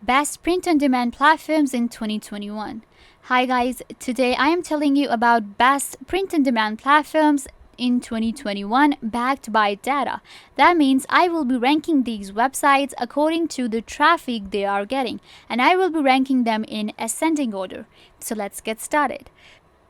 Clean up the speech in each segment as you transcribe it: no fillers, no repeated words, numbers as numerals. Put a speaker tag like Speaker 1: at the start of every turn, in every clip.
Speaker 1: Best print-on-demand platforms in 2021. Hi guys, today I am telling you about best print-on-demand platforms in 2021 backed by data. That means I will be ranking these websites according to the traffic they are getting, and I will be ranking them in ascending order. So let's get started.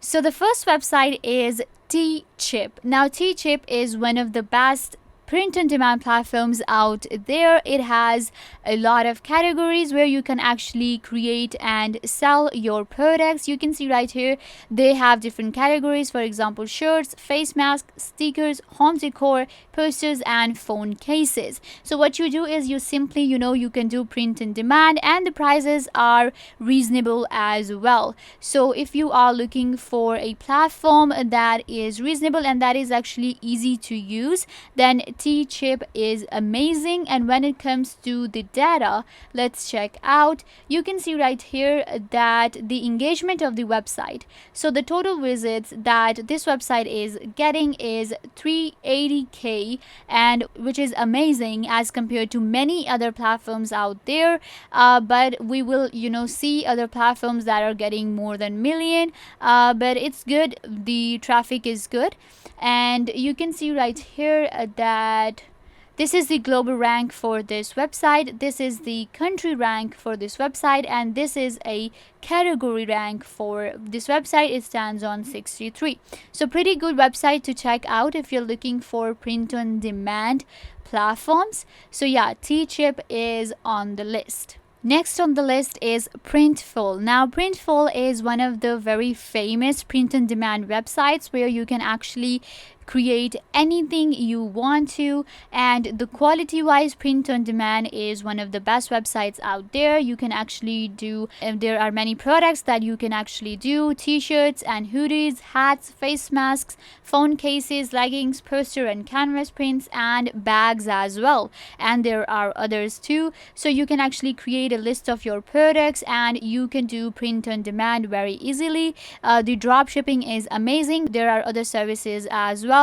Speaker 1: So the first website is Tchip. Now Tchip is one of the best print-on-demand platforms out there. It has a lot of categories where you can actually create and sell your products. You can see right here they have different categories, for example shirts, face masks, stickers, home decor, posters and phone cases. So what you do is you simply you can do print on demand, and the prices are reasonable as well. So if you are looking for a platform that is reasonable and that is actually easy to use, then Tchip is amazing. And when it comes to the data, let's check out. You can see right here that the engagement of the website, so the total visits that this website is getting is 380k, and which is amazing as compared to many other platforms out there. But we will see other platforms that are getting more than million, but it's good, the traffic is good. And you can see right here that this is the global rank for this website, this is the country rank for this website, and this is a category rank for this website. It stands on 63. So pretty good website to check out if you're looking for print on demand platforms. So yeah, Tchip is on the list. Next on the list is Printful. Now Printful is one of the very famous print-on-demand websites where you can actually create anything you want to, and the quality wise print on demand is one of the best websites out there. You can actually do, there are many products that you can actually do: t-shirts and hoodies, hats, face masks, phone cases, leggings, poster and canvas prints, and bags as well, and there are others too. So you can actually create a list of your products and you can do print on demand very easily. The drop shipping is amazing. There are other services as well.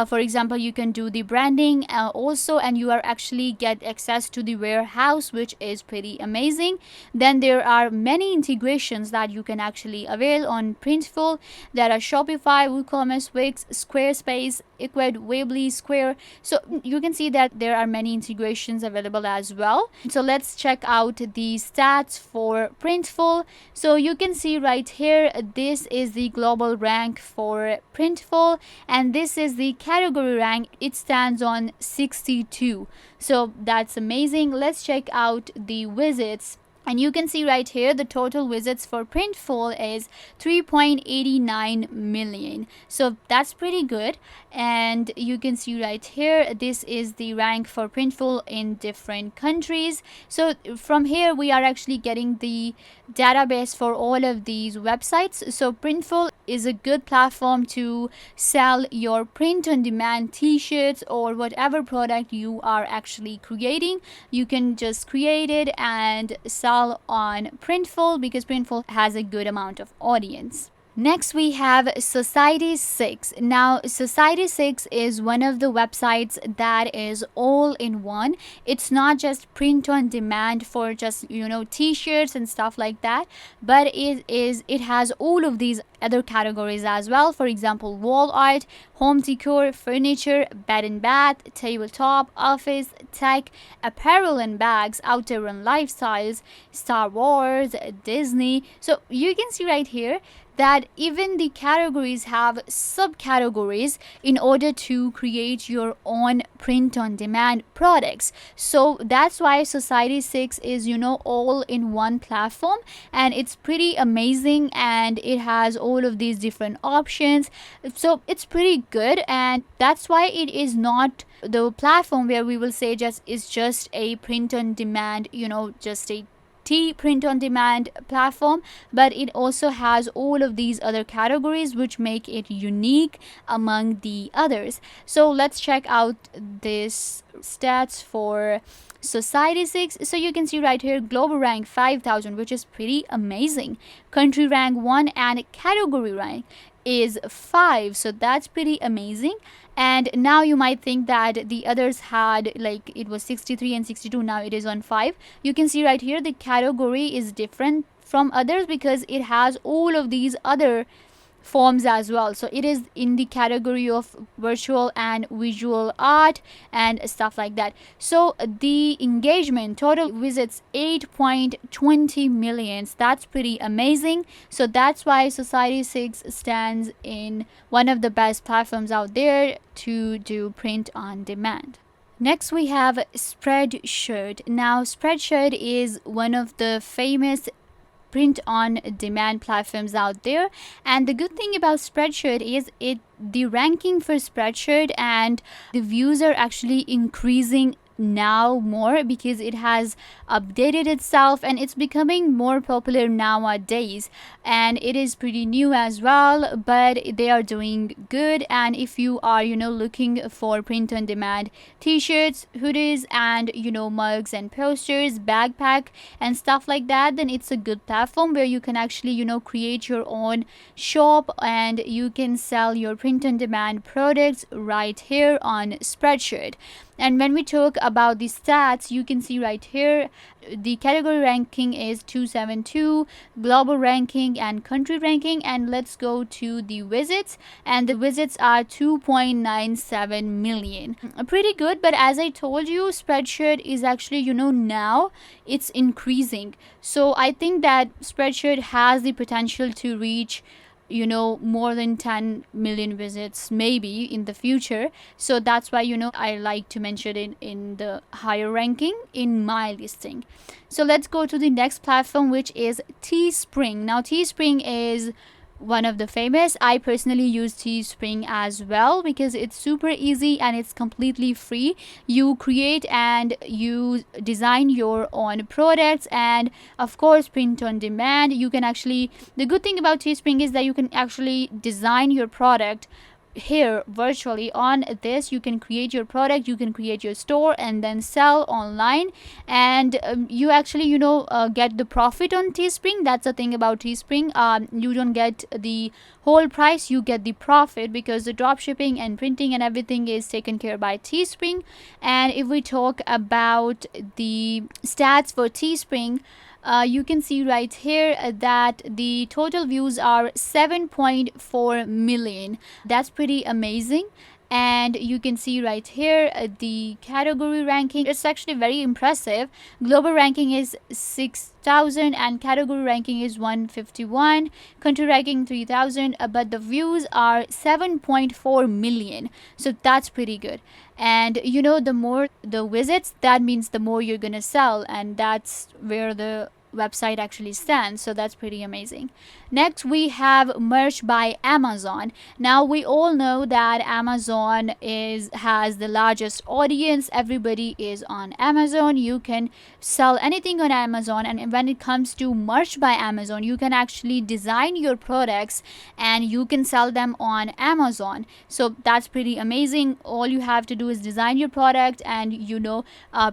Speaker 1: For example, you can do the branding also, and you are actually get access to the warehouse, which is pretty amazing. Then there are many integrations that you can actually avail on Printful. There are Shopify, WooCommerce, Wix, Squarespace, Equid, Weebly, Square. So you can see that there are many integrations available as well. So let's check out the stats for Printful. So you can see right here, this is the global rank for Printful, and this is the category rank. It stands on 62. So that's amazing. Let's check out the visits. And you can see right here the total visits for Printful is 3.89 million. So that's pretty good. And you can see right here, this is the rank for Printful in different countries. So from here we are actually getting the database for all of these websites. So Printful is a good platform to sell your print on demand t-shirts or whatever product you are actually creating. You can just create it and sell on Printful because Printful has a good amount of audience. Next we have Society6. Now Society6 is one of the websites that is all in one. It's not just print on demand for just t-shirts and stuff like that, but it has all of these other categories as well. For example, wall art, home decor, furniture, bed and bath, tabletop, office, tech, apparel and bags, outdoor and lifestyles, Star Wars, Disney. So you can see right here that even the categories have subcategories in order to create your own print on demand products. So that's why Society6 is all in one platform, and it's pretty amazing, and it has all of these different options. So it's pretty good, and that's why it is not the platform where we will say just a print on demand, just a print on demand platform, but it also has all of these other categories which make it unique among the others. So let's check out this stats for Society6. So you can see right here, global rank 5,000, which is pretty amazing. Country rank 1 and category rank is 5, so that's pretty amazing. And now you might think that the others had, like, it was 63 and 62, now it is on 5. You can see right here the category is different from others because it has all of these other forms as well. So it is in the category of virtual and visual art and stuff like that. So the engagement total visits 8.20 millions. That's pretty amazing. So that's why Society 6 stands in one of the best platforms out there to do print on demand. Next, we have Spreadshirt. Now, Spreadshirt is one of the famous print on demand platforms out there, and the good thing about Spreadshirt is the ranking for Spreadshirt and the views are actually increasing now more because it has updated itself and it's becoming more popular nowadays, and it is pretty new as well, but they are doing good. And if you are looking for print on demand t-shirts, hoodies, and mugs and posters, backpack and stuff like that, then it's a good platform where you can actually create your own shop and you can sell your print on demand products right here on Spreadshirt. And when we talk about the stats, you can see right here the category ranking is 272, global ranking and country ranking. And let's go to the visits, and the visits are 2.97 million. Pretty good, but as I told you, Spreadshirt is actually now it's increasing. So I think that Spreadshirt has the potential to reach more than 10 million visits maybe in the future. So that's why I like to mention it in the higher ranking in my listing. So let's go to the next platform, which is Teespring. Now Teespring is one of the famous. I personally use Teespring as well because it's super easy and it's completely free. You create and you design your own products, and of course print on demand. You can actually, the good thing about Teespring is that you can actually design your product here virtually on this. You can create your product, you can create your store and then sell online, and you actually get the profit on Teespring. That's the thing about Teespring. You don't get the whole price, you get the profit because the drop shipping and printing and everything is taken care by Teespring. And if we talk about the stats for Teespring, you can see right here that the total views are 7.4 million. That's pretty amazing. And you can see right here the category ranking. It's actually very impressive. Global ranking is 6,000 and category ranking is 151, country ranking 3,000, but the views are 7.4 million. So that's pretty good. And the more the visits, that means the more you're gonna sell, and that's where the website actually stands. So that's pretty amazing. Next, we have Merch by Amazon. Now we all know that Amazon has the largest audience. Everybody is on Amazon. You can sell anything on Amazon, and when it comes to Merch by Amazon, you can actually design your products and you can sell them on Amazon. So that's pretty amazing. All you have to do is design your product and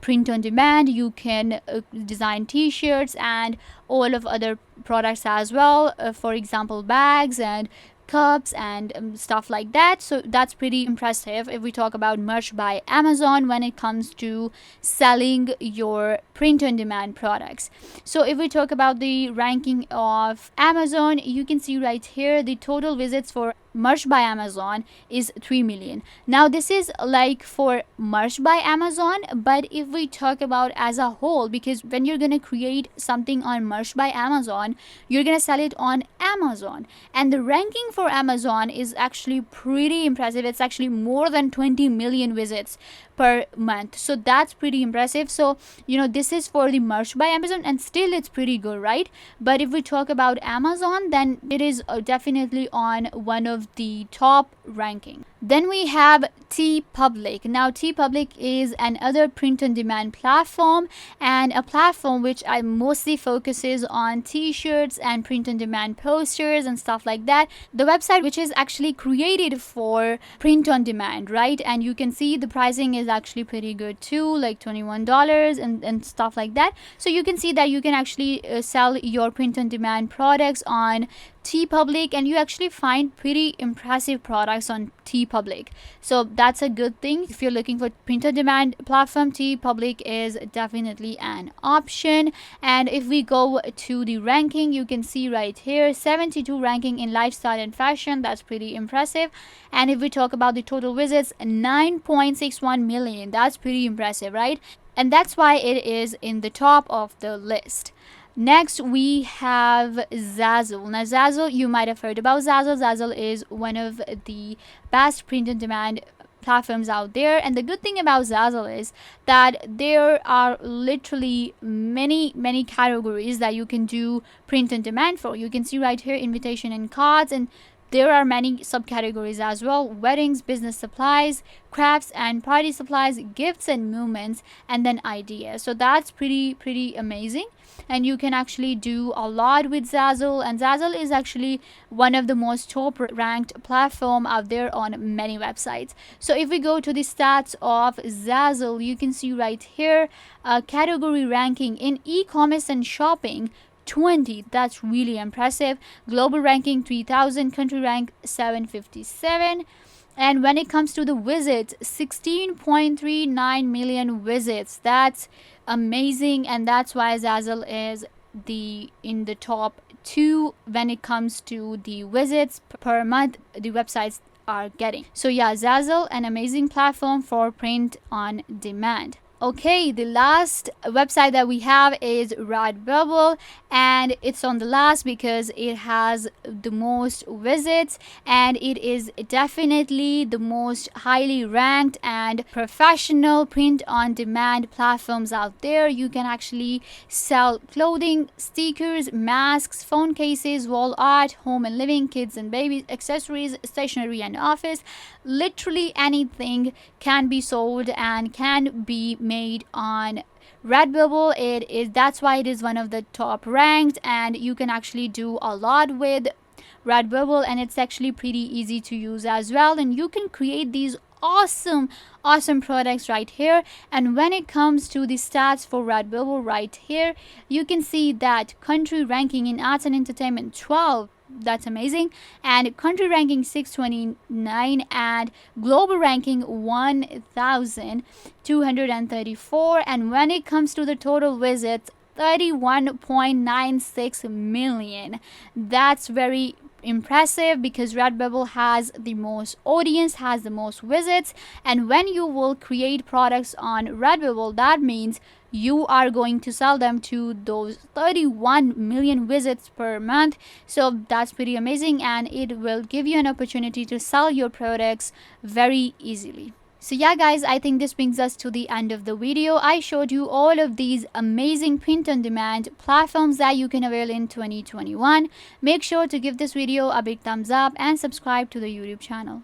Speaker 1: print on demand. You can design t-shirts and all of other products as well, for example bags and cups and stuff like that. So that's pretty impressive if we talk about Merch by Amazon when it comes to selling your print on demand products. So if we talk about the ranking of Amazon, you can see right here the total visits for Merch by Amazon is 3 million. Now this is like for Merch by Amazon, but if we talk about as a whole, because when you're gonna create something on Merch by Amazon, you're gonna sell it on Amazon, and the ranking for Amazon is actually pretty impressive. It's actually more than 20 million visits per month. So that's pretty impressive. So this is for the Merch by Amazon, and still it's pretty good, right? But if we talk about Amazon, then it is definitely on one of the top ranking. Then we have TPublic. Now TPublic is another print on demand platform, and a platform which I mostly focuses on t-shirts and print on demand posters and stuff like that. The website which is actually created for print on demand, right? And you can see the pricing is actually pretty good too, like $21 and stuff like that. So you can see that you can actually sell your print on demand products on TPublic, and you actually find pretty impressive products on TPublic. So that's a good thing. If you're looking for print on demand platform, TPublic is definitely an option. And if we go to the ranking, you can see right here 72 ranking in lifestyle and fashion. That's pretty impressive. And if we talk about the total visits, 9.61 million. That's pretty impressive, right? And that's why it is in the top of the list. Next, we have Zazzle. Now, Zazzle, you might have heard about Zazzle. Zazzle is one of the best print-on-demand platforms out there. And the good thing about Zazzle is that there are literally many categories that you can do print-on-demand for. You can see right here, invitation and cards, and there are many subcategories as well: weddings, business supplies, crafts and party supplies, gifts and movements, and then ideas. So that's pretty amazing, and you can actually do a lot with Zazzle. And Zazzle is actually one of the most top ranked platform out there on many websites. So if we go to the stats of Zazzle, you can see right here category ranking in e-commerce and shopping 20. That's really impressive. Global ranking 3000, country rank 757. And when it comes to the visits, 16.39 million visits. That's amazing, and that's why Zazzle is in the top 2 when it comes to the visits per month the websites are getting. So yeah, Zazzle, an amazing platform for print on demand. Okay, the last website that we have is Redbubble, and it's on the last because it has the most visits, and it is definitely the most highly ranked and professional print on demand platforms out there. You can actually sell clothing, stickers, masks, phone cases, wall art, home and living, kids and baby accessories, stationery and office. Literally anything can be sold and can be made on Redbubble. That's why it is one of the top ranked, and you can actually do a lot with Redbubble, and it's actually pretty easy to use as well, and you can create these awesome products right here. And when it comes to the stats for Redbubble right here, you can see that country ranking in arts and entertainment 12. That's amazing. And country ranking 629, and global ranking 1234. And when it comes to the total visits, 31.96 million. That's very impressive because Redbubble has the most audience, has the most visits. And when you will create products on Redbubble, that means you are going to sell them to those 31 million visits per month. So that's pretty amazing, and it will give you an opportunity to sell your products very easily. So yeah guys, I think this brings us to the end of the video. I showed you all of these amazing print on demand platforms that you can avail in 2021. Make sure to give this video a big thumbs up and subscribe to the YouTube channel.